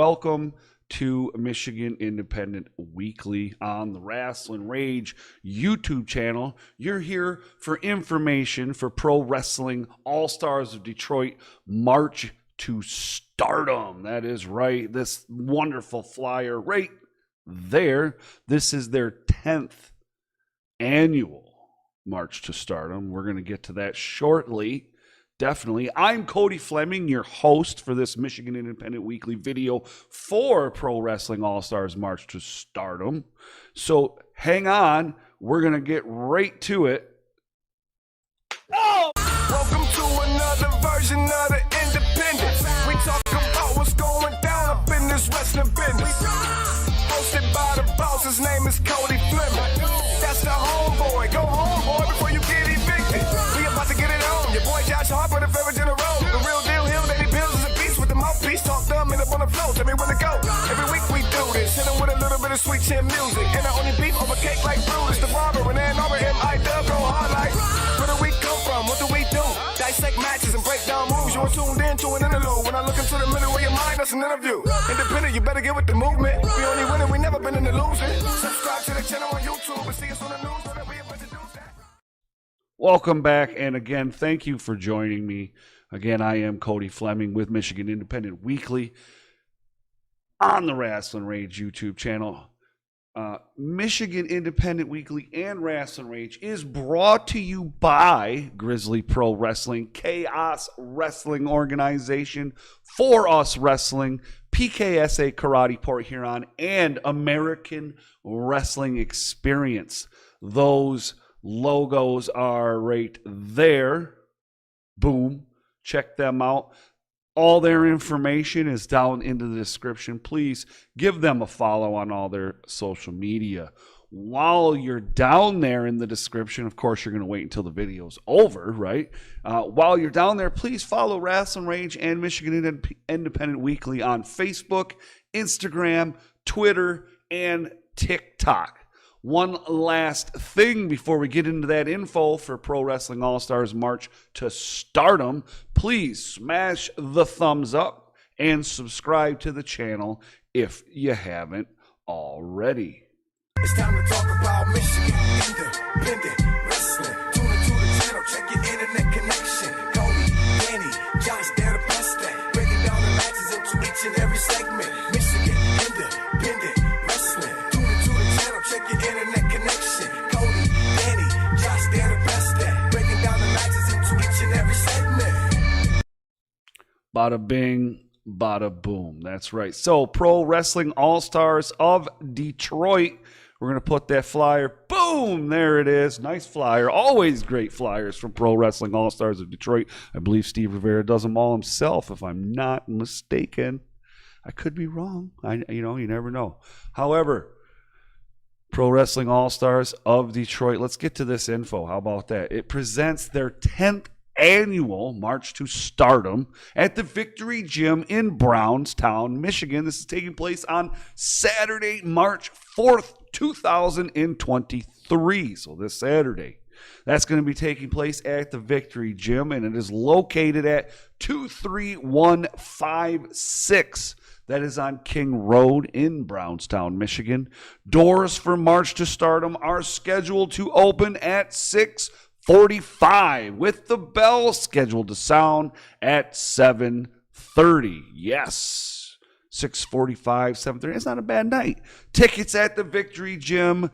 Welcome to Michigan Independent Weekly on the Rasslin Rage YouTube channel. You're here for information for Pro Wrestling All-Stars of Detroit March to Stardom. That is right. This wonderful flyer right there. This is their 10th annual March to Stardom. We're going to get to that shortly. Definitely. I'm Cody Fleming, your host for this Michigan Independent Weekly video for Pro Wrestling All-Stars March to Stardom. So hang on. We're going to get right to it. Oh! Welcome to another version of the Independent. We talk about what's going down up in this wrestling business. Hosted by the boss, his name is Cody Fleming. That's the homeboy. Go home, boy, before you get evicted. We about to get it on. Your boy Harper, the favorite in a row. The real deal, Hill, Lady Bills is a beast with the mouthpiece. Talk dumb and up on the floor. Tell me where to go. Every week we do this. Hit them with a little bit of sweet chin music. And I only beef over cake like Bruce. The barber and then over him, I dub go hard like. Where do we come from? What do we do? Dissect matches and break down moves. You're tuned in to an interlude. When I look into the middle of your mind, that's an interview. Independent, you better get with the movement. We only winning, we never been in the losing. Subscribe to the channel on YouTube and see us on the news. Welcome back, and again, thank you for joining me. Again, I am Cody Fleming with Michigan Independent Weekly on the Rasslin Rage YouTube channel. Michigan Independent Weekly and Rasslin Rage is brought to you by Grizzly Pro Wrestling, Kaos Wrestling Organization, For Us Wrestling, PKSA Karate Port Huron, and American Wrestling Experience. Those logos are right there. Boom. Check them out. All their information is down in the description. Please give them a follow on all their social media. While you're down there in the description, of course, you're going to wait until the video's over, right? While you're down there, please follow Rasslin Rage and Michigan Independent Weekly on Facebook, Instagram, Twitter, and TikTok. One last thing before we get into that info for Pro Wrestling All-Stars March to Stardom, please smash the thumbs up and subscribe to the channel if you haven't already. It's time to talk about Michigan Independent Wrestling. Tune into the channel, check your internet connection. Cody, Danny, Josh, they're the best at breaking down the matches into each and every segment. Michigan Independent Wrestling. Tune into the channel, check your internet connection. Cody, Danny, Josh, they're the best at breaking down the matches into each and every segment. Bada bing, bada boom. That's right. So, Pro Wrestling All-Stars of Detroit. We're going to put that flyer. Boom! There it is. Nice flyer. Always great flyers from Pro Wrestling All-Stars of Detroit. I believe Steve Rivera does them all himself, if I'm not mistaken. I could be wrong. You never know. However, Pro Wrestling All-Stars of Detroit. Let's get to this info. How about that? It presents their 10th annual March to Stardom at the Victory Gym in Brownstown, Michigan. This is taking place on Saturday, March 4th, 2023. So this Saturday. That's going to be taking place at the Victory Gym, and it is located at 23156. That is on King Road in Brownstown, Michigan. Doors for March to Stardom are scheduled to open at 6:45, with the bell scheduled to sound at 7:30. Yes, 6:45, 7:30. It's not a bad night. Tickets at the Victory Gym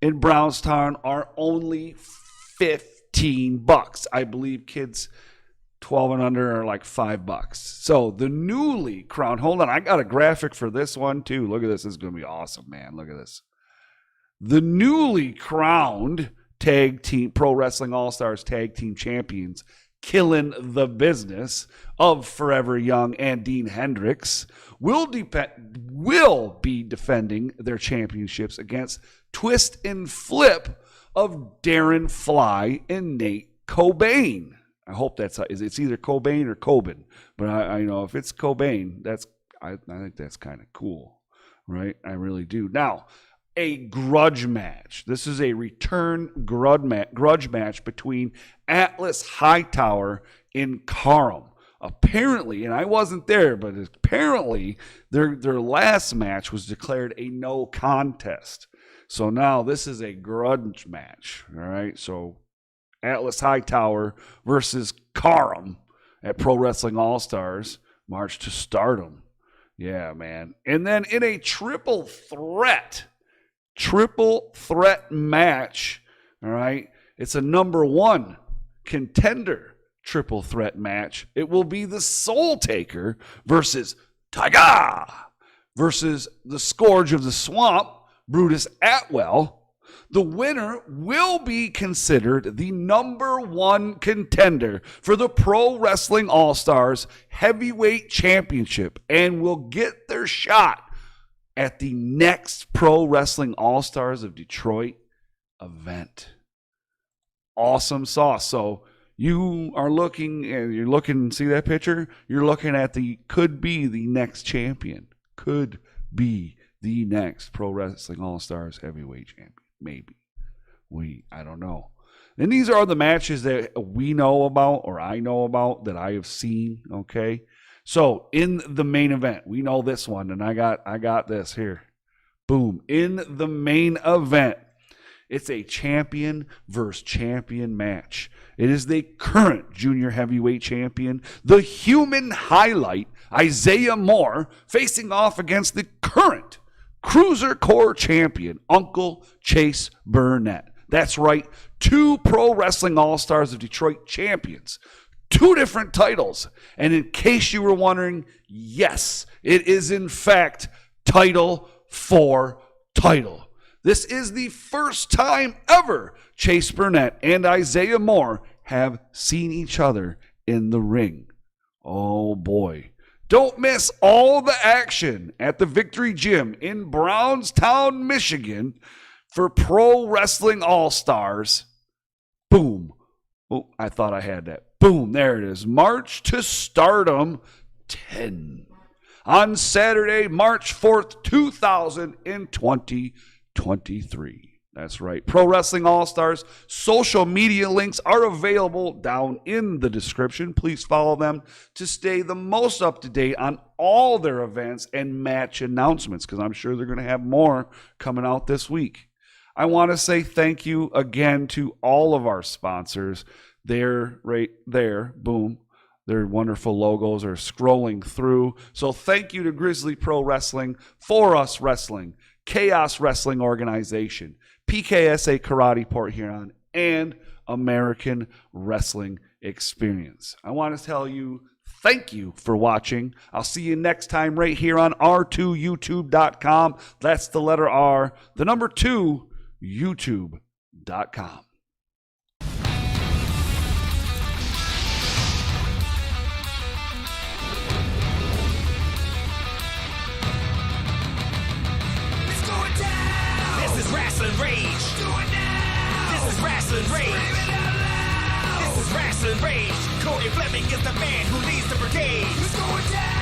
in Brownstown are only $15. I believe kids 12 and under are like $5. So the newly crowned, hold on, I got a graphic for this one too. Look at this. This is going to be awesome, man. Look at this. The newly crowned tag team, Pro Wrestling All-Stars tag team champions, killing the business of Forever Young and Dean Hendricks, will be defending their championships against Twist and Flip of Darren Fly and Nate Cobain. I hope it's either Cobain or Coben, but I know if it's Cobain, I think that's kind of cool, right? I really do. Now, a grudge match. This is a return grudge match between Atlas Hightower and Karam. apparently, and I wasn't there, but apparently their last match was declared a no contest. So now this is a grudge match. All right. So Atlas Hightower versus Kaos at Pro Wrestling All-Stars, March to Stardom. Yeah, man. And then in a triple threat match, all right, it's a number one contender triple threat match. It will be the Soul Taker versus Tiger versus the Scourge of the Swamp, Brutus Atwell. The winner will be considered the number one contender for the Pro Wrestling All-Stars Heavyweight Championship and will get their shot at the next Pro Wrestling All-Stars of Detroit event. Awesome sauce. So you are looking, and you're looking, see that picture? You're looking at could be the next champion. Could be the next Pro Wrestling All-Stars Heavyweight Champion. Maybe. I don't know. And these are the matches that we know about, or I know about, that I have seen, okay? So, in the main event, we know this one, and I got this here. Boom. In the main event, it's a champion versus champion match. It is the current junior heavyweight champion, the human highlight, Isaiah Moore, facing off against the current Cruiser Core champion, Uncle Chase Burnett. That's right, 2 Pro Wrestling All-Stars of Detroit champions, 2 different titles. And in case you were wondering, yes, it is in fact title for title. This is the first time ever Chase Burnett and Isaiah Moore have seen each other in the ring. Oh boy. Don't miss all the action at the Victory Gym in Brownstown, Michigan for Pro Wrestling All-Stars. Boom. Oh, I thought I had that. Boom, there it is. March to Stardom 10. On Saturday, March 4th, 2023. That's right. Pro Wrestling All-Stars social media links are available down in the description. Please follow them to stay the most up to date on all their events and match announcements, because I'm sure they're going to have more coming out this week. I want to say thank you again to all of our sponsors. They're right there. Boom. Their wonderful logos are scrolling through. So thank you to Grizzly Pro Wrestling, For Us Wrestling, Chaos Wrestling Organization, PKSA Karate Port Huron, and American Wrestling Experience. I want to tell you thank you for watching. I'll see you next time right here on r2youtube.com. That's the letter R, the number 2, youtube.com. This is Rasslin Rage. Do it now. This is Rasslin Rage. Scream it out loud. This is Rasslin Rage. Cody Fleming is the man who leads the brigade. It's going down.